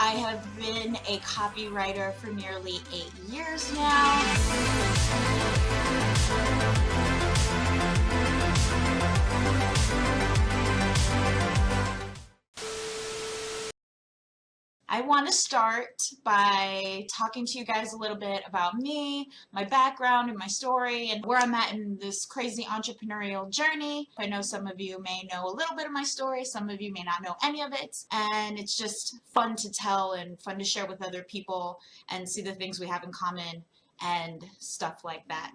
I have been a copywriter for nearly 8 years now. I want to start by talking to you guys a little bit about me, my background and my story, and where I'm at in this crazy entrepreneurial journey. I know some of you may know a little bit of my story, some of you may not know any of it, and it's just fun to tell and fun to share with other people and see the things we have in common and stuff like that.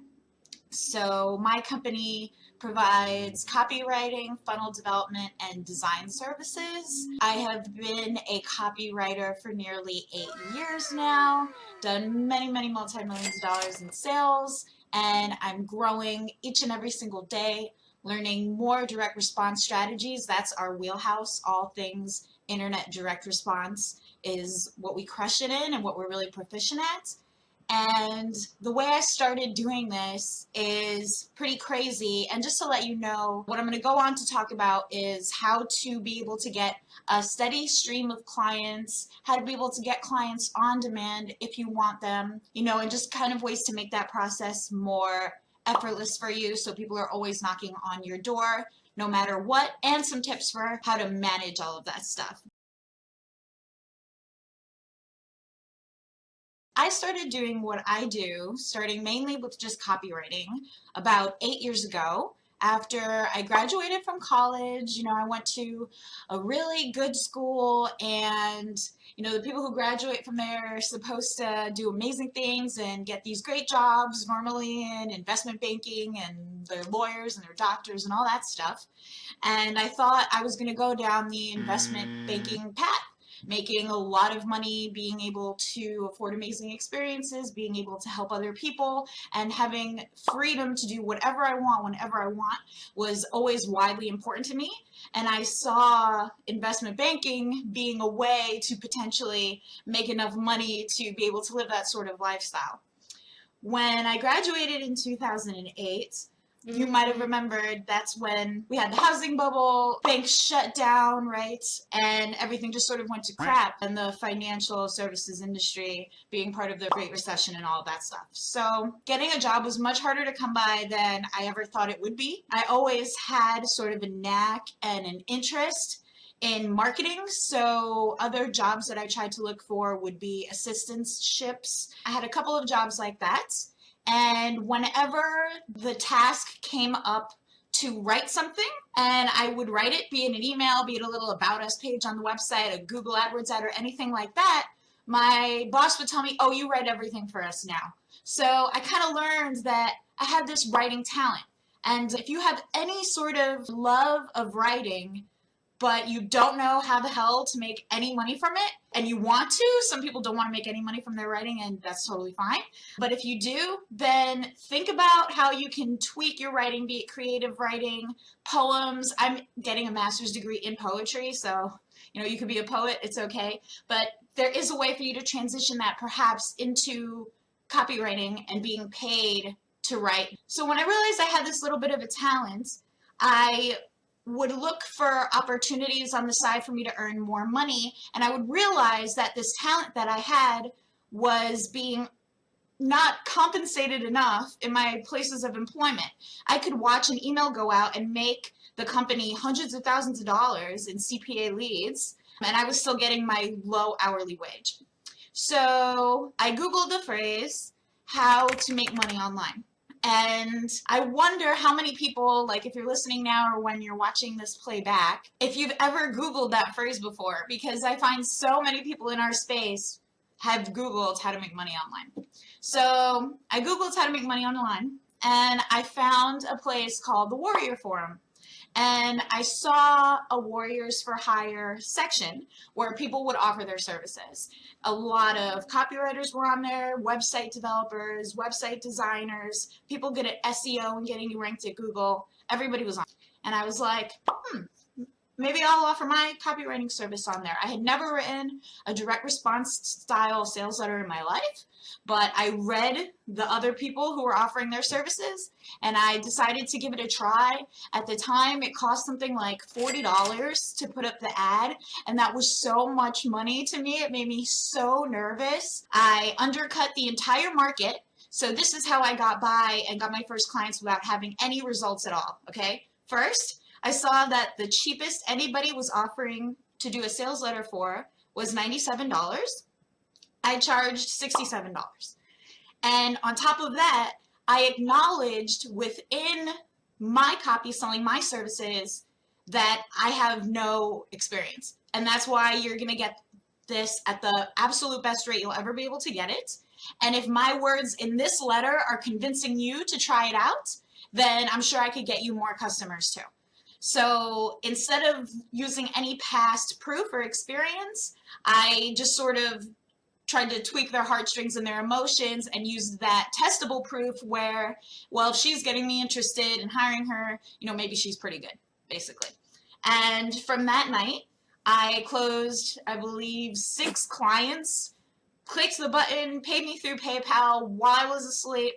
So my company provides copywriting, funnel development, and design services. I have been a copywriter for nearly 8 years now, done many multi-millions of dollars in sales, and I'm growing each and every single day, learning more direct response strategies. That's our wheelhouse. All things internet direct response is what we crush it in and what we're really proficient at. And the way I started doing this is pretty crazy. And just to let you know, what I'm going to go on to talk about is how to be able to get a steady stream of clients, how to be able to get clients on demand if you want them, and just kind of ways to make that process more effortless for you so people are always knocking on your door no matter what, and some tips for how to manage all of that stuff. I started doing what I do, starting mainly with just copywriting, about 8 years ago. After I graduated from college, I went to a really good school, and the people who graduate from there are supposed to do amazing things and get these great jobs, normally in investment banking, and they're lawyers and they're doctors and all that stuff. And I thought I was going to go down the investment banking path, making a lot of money, being able to afford amazing experiences, being able to help other people, and having freedom to do whatever I want, whenever I want, was always widely important to me. And I saw investment banking being a way to potentially make enough money to be able to live that sort of lifestyle. When I graduated in 2008, you might have remembered that's when we had the housing bubble, banks shut down, right? And everything just sort of went to crap, and the financial services industry being part of the Great Recession and all of that stuff. So getting a job was much harder to come by than I ever thought it would be. I always had sort of a knack and an interest in marketing, so other jobs that I tried to look for would be assistantships. I had a couple of jobs like that. And whenever the task came up to write something, and I would write it, be it an email, be it a little about us page on the website, a Google AdWords ad, or anything like that, my boss would tell me, oh, you write everything for us now. So I kind of learned that I had this writing talent. And if you have any sort of love of writing, but you don't know how the hell to make any money from it, and you want to, some people don't want to make any money from their writing, and that's totally fine. But if you do, then think about how you can tweak your writing, be it creative writing, poems. I'm getting a master's degree in poetry, so you could be a poet, it's okay. But there is a way for you to transition that perhaps into copywriting and being paid to write. So when I realized I had this little bit of a talent, I would look for opportunities on the side for me to earn more money, and I would realize that this talent that I had was being not compensated enough in my places of employment. I could watch an email go out and make the company hundreds of thousands of dollars in CPA leads, and I was still getting my low hourly wage. So I Googled the phrase, how to make money online. And I wonder how many people, like if you're listening now or when you're watching this playback, if you've ever Googled that phrase before, because I find so many people in our space have Googled how to make money online. So I Googled how to make money online, and I found a place called the Warrior Forum. And I saw a Warriors for Hire section where people would offer their services. A lot of copywriters were on there, website developers, website designers, people good at SEO and getting you ranked at Google. Everybody was on. And I was like, maybe I'll offer my copywriting service on there. I had never written a direct response style sales letter in my life, but I read the other people who were offering their services and I decided to give it a try. At the time, it cost something like $40 to put up the ad, and that was so much money to me. It made me so nervous. I undercut the entire market. So this is how I got by and got my first clients without having any results at all, okay? First, I saw that the cheapest anybody was offering to do a sales letter for was $97. I charged $67. And on top of that, I acknowledged within my copy selling my services that I have no experience. And that's why you're going to get this at the absolute best rate you'll ever be able to get it. And if my words in this letter are convincing you to try it out, then I'm sure I could get you more customers too. So instead of using any past proof or experience, I just sort of tried to tweak their heartstrings and their emotions and use that testable proof where, well, if she's getting me interested in hiring her, you know, maybe she's pretty good, basically. And from that night, I closed, I believe, 6 clients, clicked the button, paid me through PayPal while I was asleep,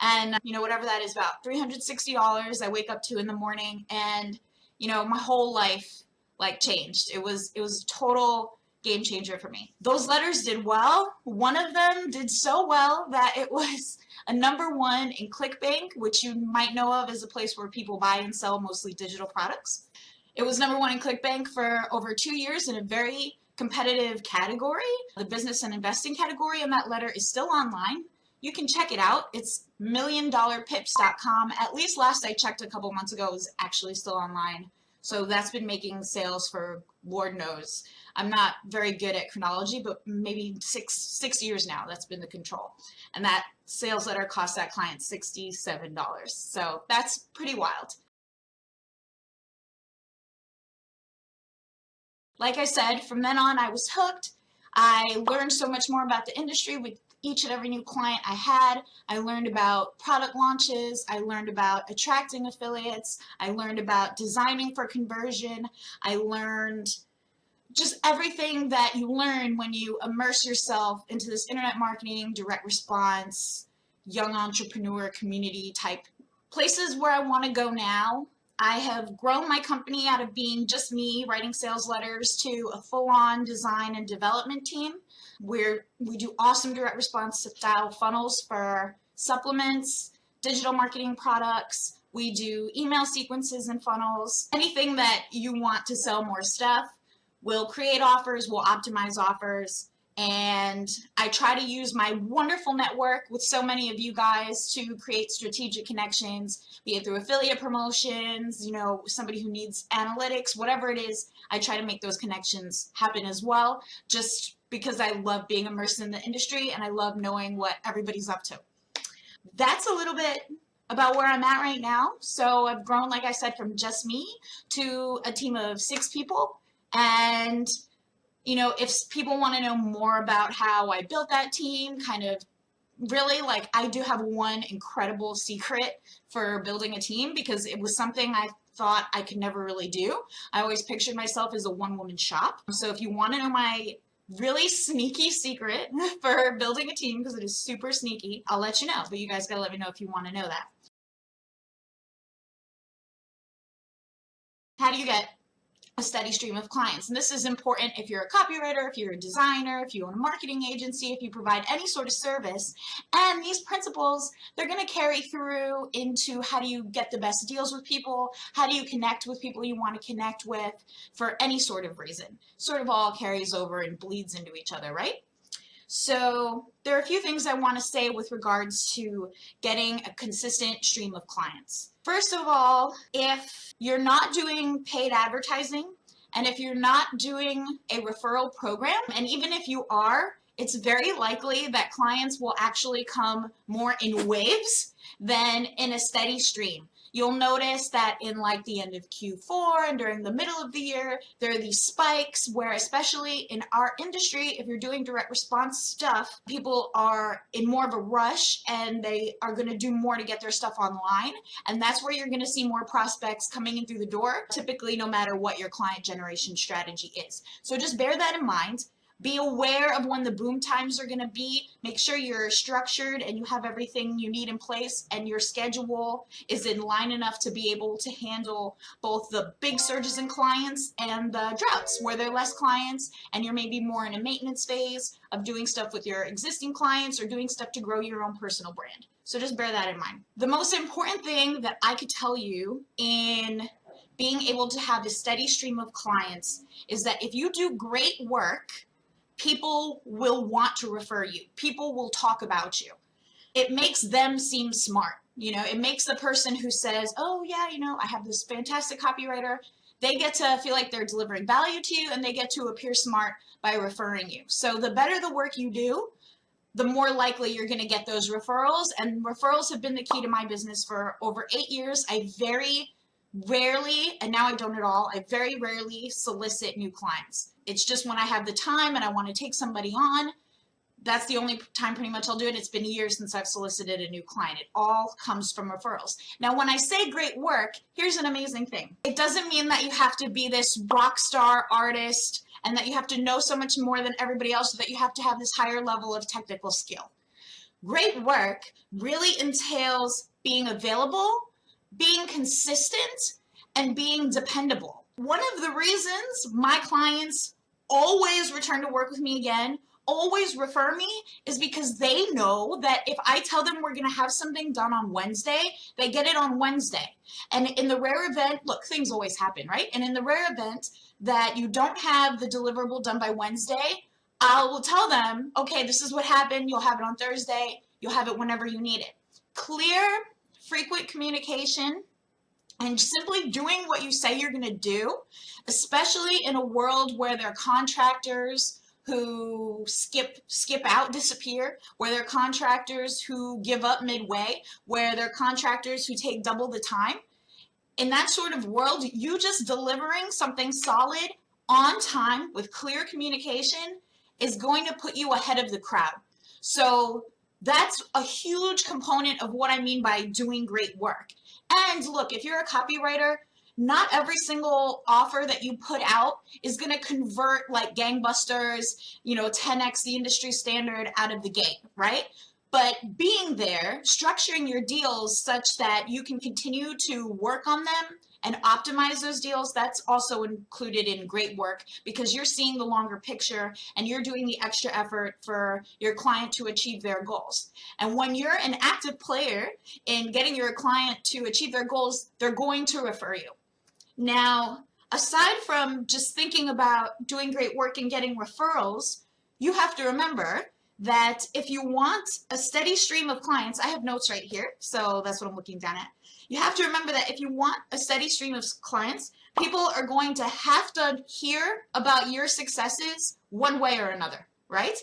and, you know, whatever that is, about $360 I wake up to in the morning, and, you know, my whole life, like, changed. It was a total game changer for me. Those letters did well. One of them did so well that it was a #1 in ClickBank, which you might know of as a place where people buy and sell mostly digital products. It was #1 in ClickBank for over 2 years in a very competitive category, the business and investing category, and that letter is still online. You can check it out. It's milliondollarpips.com. At least last I checked a couple months ago, it was actually still online. So that's been making sales for Lord knows. I'm not very good at chronology, but maybe six years now, that's been the control. And that sales letter cost that client $67. So that's pretty wild. Like I said, from then on, I was hooked. I learned so much more about the industry with each and every new client I had. I learned about product launches. I learned about attracting affiliates. I learned about designing for conversion. I learned just everything that you learn when you immerse yourself into this internet marketing, direct response, young entrepreneur community type places where I want to go now. I have grown my company out of being just me writing sales letters to a full-on design and development team where we do awesome direct response style funnels for supplements, digital marketing products. We do email sequences and funnels, anything that you want to sell more stuff. We'll create offers, we'll optimize offers, and I try to use my wonderful network with so many of you guys to create strategic connections, be it through affiliate promotions, you know, somebody who needs analytics, whatever it is, I try to make those connections happen as well, just because I love being immersed in the industry and I love knowing what everybody's up to. That's a little bit about where I'm at right now. So I've grown, like I said, from just me to a team of 6 people. And, you know, if people want to know more about how I built that team, kind of really, like, I do have one incredible secret for building a team because it was something I thought I could never really do. I always pictured myself as a one-woman shop. So if you want to know my really sneaky secret for building a team, because it is super sneaky, I'll let you know. But you guys got to let me know if you want to know that. How do you get a steady stream of clients? And this is important if you're a copywriter, if you're a designer, if you own a marketing agency, if you provide any sort of service. And these principles, they're going to carry through into how do you get the best deals with people, how do you connect with people you want to connect with for any sort of reason. Sort of all carries over and bleeds into each other, right? So there are a few things I want to say with regards to getting a consistent stream of clients. First of all, if you're not doing paid advertising and if you're not doing a referral program, and even if you are, it's very likely that clients will actually come more in waves than in a steady stream. you'll notice that in like the end of Q4 and during the middle of the year, there are these spikes where, especially in our industry, if you're doing direct response stuff, people are in more of a rush and they are going to do more to get their stuff online. And that's where you're going to see more prospects coming in through the door, typically no matter what your client generation strategy is. So just bear that in mind. Be aware of when the boom times are going to be. Make sure you're structured and you have everything you need in place and your schedule is in line enough to be able to handle both the big surges in clients and the droughts where there are less clients and you're maybe more in a maintenance phase of doing stuff with your existing clients or doing stuff to grow your own personal brand. So just bear that in mind. The most important thing that I could tell you in being able to have a steady stream of clients is that if you do great work, people will want to refer you. People will talk about you. It makes them seem smart. It makes the person who says, oh yeah, I have this fantastic copywriter. They get to feel like they're delivering value to you and they get to appear smart by referring you. So the better the work you do, the more likely you're going to get those referrals. And referrals have been the key to my business for over 8 years. I very rarely, and now I don't at all, I very rarely solicit new clients. It's just when I have the time and I want to take somebody on, that's the only time pretty much I'll do it. It's been years since I've solicited a new client. It all comes from referrals. Now, when I say great work, here's an amazing thing. It doesn't mean that you have to be this rock star artist and that you have to know so much more than everybody else, so that you have to have this higher level of technical skill. Great work really entails being available, being consistent, and being dependable. One of the reasons my clients always return to work with me again, always refer me, is because they know that if I tell them we're going to have something done on Wednesday, they get it on Wednesday. And in the rare event, look, things always happen, right? And in the rare event that you don't have the deliverable done by Wednesday, I will tell them, okay, this is what happened. You'll have it on Thursday. You'll have it whenever you need it. Clear, frequent communication, and simply doing what you say you're going to do, especially in a world where there are contractors who skip out, disappear, where there are contractors who give up midway, where there are contractors who take double the time. In that sort of world, you just delivering something solid on time with clear communication is going to put you ahead of the crowd. So that's a huge component of what I mean by doing great work. And look, if you're a copywriter, not every single offer that you put out is going to convert like gangbusters, 10x the industry standard out of the gate, right? But being there, structuring your deals such that you can continue to work on them and optimize those deals, that's also included in great work, because you're seeing the longer picture and you're doing the extra effort for your client to achieve their goals. And when you're an active player in getting your client to achieve their goals, they're going to refer you. Now, aside from just thinking about doing great work and getting referrals, you have to remember that if you want a steady stream of clients, I have notes right here, so that's what I'm looking down at. You have to remember that if you want a steady stream of clients, people are going to have to hear about your successes one way or another, right?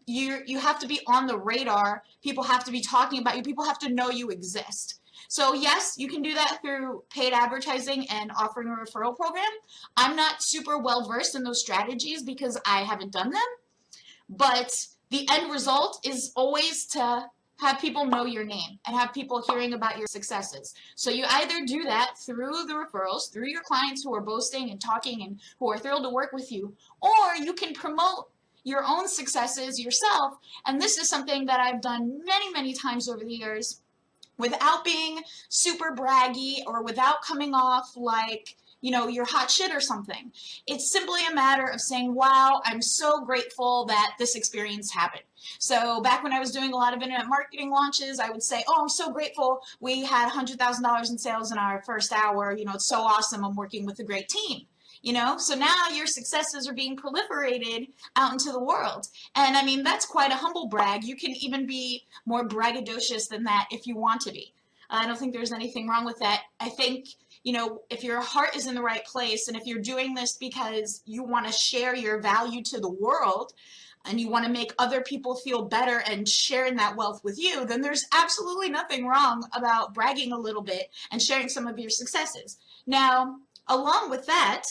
You have to be on the radar. People have to be talking about you. People have to know you exist. So yes, you can do that through paid advertising and offering a referral program. I'm not super well versed in those strategies because I haven't done them, but the end result is always to have people know your name and have people hearing about your successes. So you either do that through the referrals, through your clients who are boasting and talking and who are thrilled to work with you, or you can promote your own successes yourself. And this is something that I've done many, many times over the years without being super braggy or without coming off like, you're hot shit or something. It's simply a matter of saying, wow, I'm so grateful that this experience happened. So back when I was doing a lot of internet marketing launches, I would say, oh, I'm so grateful we had $100,000 in sales in our first hour. It's so awesome. I'm working with a great team. So now your successes are being proliferated out into the world. And I mean, that's quite a humble brag. You can even be more braggadocious than that if you want to be. I don't think there's anything wrong with that. I think, if your heart is in the right place and if you're doing this because you want to share your value to the world, and you want to make other people feel better and sharing that wealth with you, then there's absolutely nothing wrong about bragging a little bit and sharing some of your successes. Now, along with that,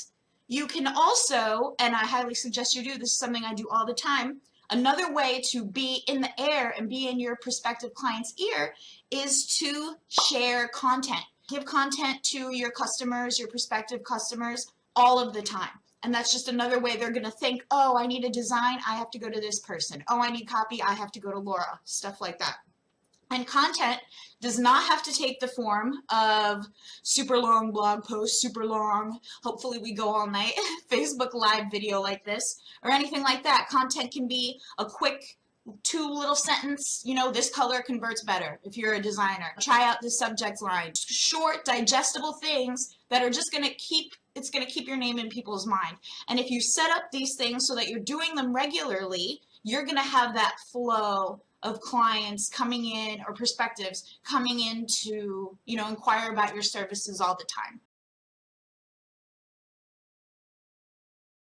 you can also, and I highly suggest you do, this is something I do all the time, another way to be in the air and be in your prospective client's ear is to share content. Give content to your customers, your prospective customers, all of the time. And that's just another way they're going to think, oh, I need a design, I have to go to this person. Oh, I need copy, I have to go to Laura, stuff like that. And content does not have to take the form of super long blog posts, super long, hopefully we go all night, Facebook Live video like this, or anything like that. Content can be a quick 2 little sentence, you know, this color converts better if you're a designer. Try out this subject line. Short, digestible things that are just going to keep, it's going to keep your name in people's mind. And if you set up these things so that you're doing them regularly, you're going to have that flow of clients coming in, or prospectives coming in to, you know, inquire about your services all the time.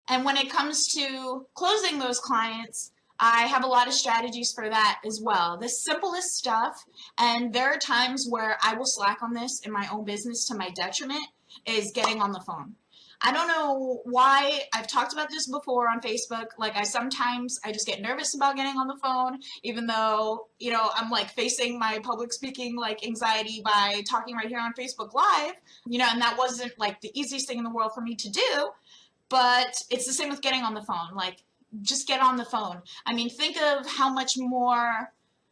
And when it comes to closing those clients, I have a lot of strategies for that as well. The simplest stuff, and there are times where I will slack on this in my own business to my detriment, is getting on the phone. I don't know why. I've talked about this before on Facebook. Like, I just get nervous about getting on the phone, even though, you know, I'm like facing my public speaking like anxiety by talking right here on Facebook Live, you know, and that wasn't like the easiest thing in the world for me to do. But it's the same with getting on the phone. Like, just get on the phone. I mean, think of how much more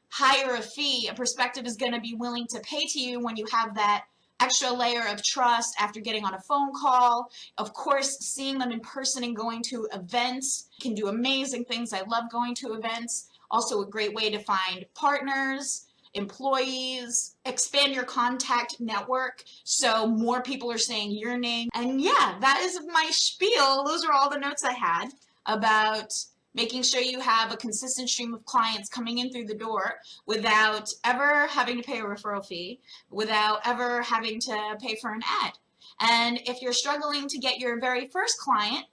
higher a fee a prospective is going to be willing to pay to you when you have that extra layer of trust after getting on a phone call. Of course, seeing them in person and going to events can do amazing things. I love going to events. Also a great way to find partners, employees, expand your contact network so more people are saying your name. And yeah, that is my spiel. Those are all the notes I had about making sure you have a consistent stream of clients coming in through the door without ever having to pay a referral fee, without ever having to pay for an ad. And if you're struggling to get your very first client,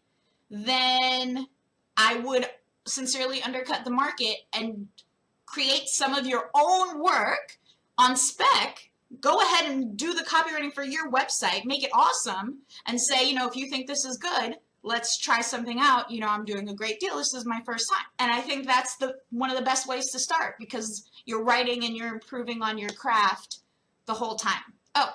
then I would sincerely undercut the market and create some of your own work on spec. Go ahead and do the copywriting for your website, make it awesome, and say, you know, if you think this is good, let's try something out. You know, I'm doing a great deal. This is my first time. And I think that's one of the best ways to start, because you're writing and you're improving on your craft the whole time. Oh,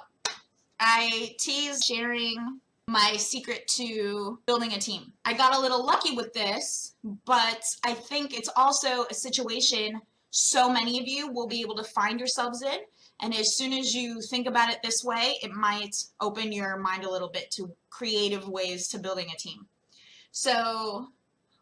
I teased sharing my secret to building a team. I got a little lucky with this, but I think it's also a situation so many of you will be able to find yourselves in. And as soon as you think about it this way, it might open your mind a little bit to creative ways to building a team. So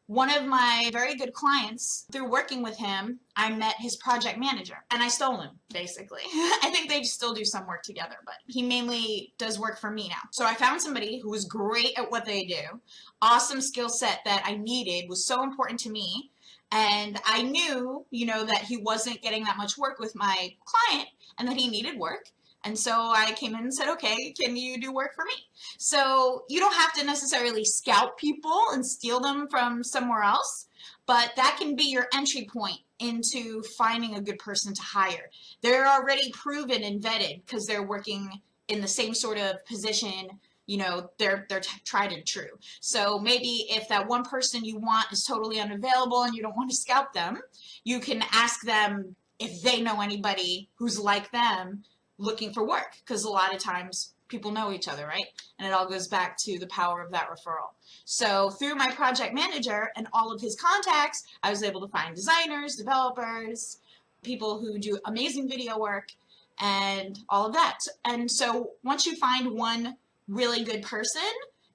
one of my very good clients, through working with him, I met his project manager and I stole him, basically. I think they still do some work together, but he mainly does work for me now. So I found somebody who was great at what they do, awesome skill set that I needed, was so important to me. And I knew, you know, that he wasn't getting that much work with my client and that he needed work. And so I came in and said, okay, can you do work for me? So you don't have to necessarily scout people and steal them from somewhere else, but that can be your entry point into finding a good person to hire. They're already proven and vetted because they're working in the same sort of position. You know, they're tried and true. So maybe if that one person you want is totally unavailable and you don't want to scout them, you can ask them if they know anybody who's like them looking for work, because a lot of times people know each other, right? And it all goes back to the power of that referral. So through my project manager and all of his contacts, I was able to find designers, developers, people who do amazing video work, and all of that. And so once you find one really good person,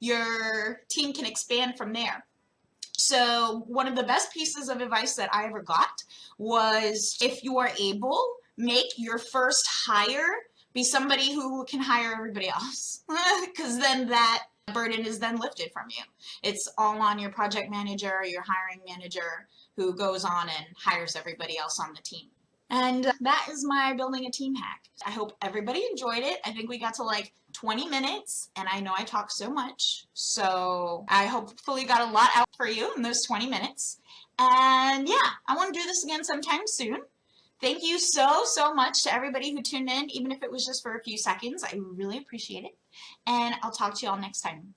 your team can expand from there. So one of the best pieces of advice that I ever got was, if you are able, make your first hire be somebody who can hire everybody else, because then that burden is then lifted from you. It's all on your project manager or your hiring manager, who goes on and hires everybody else on the team. And that is my building a team hack. I hope everybody enjoyed it. I think we got to like 20 minutes, and I know I talk so much. So I hopefully got a lot out for you in those 20 minutes. And yeah, I want to do this again sometime soon. Thank you so much to everybody who tuned in, even if it was just for a few seconds. I really appreciate it. And I'll talk to you all next time.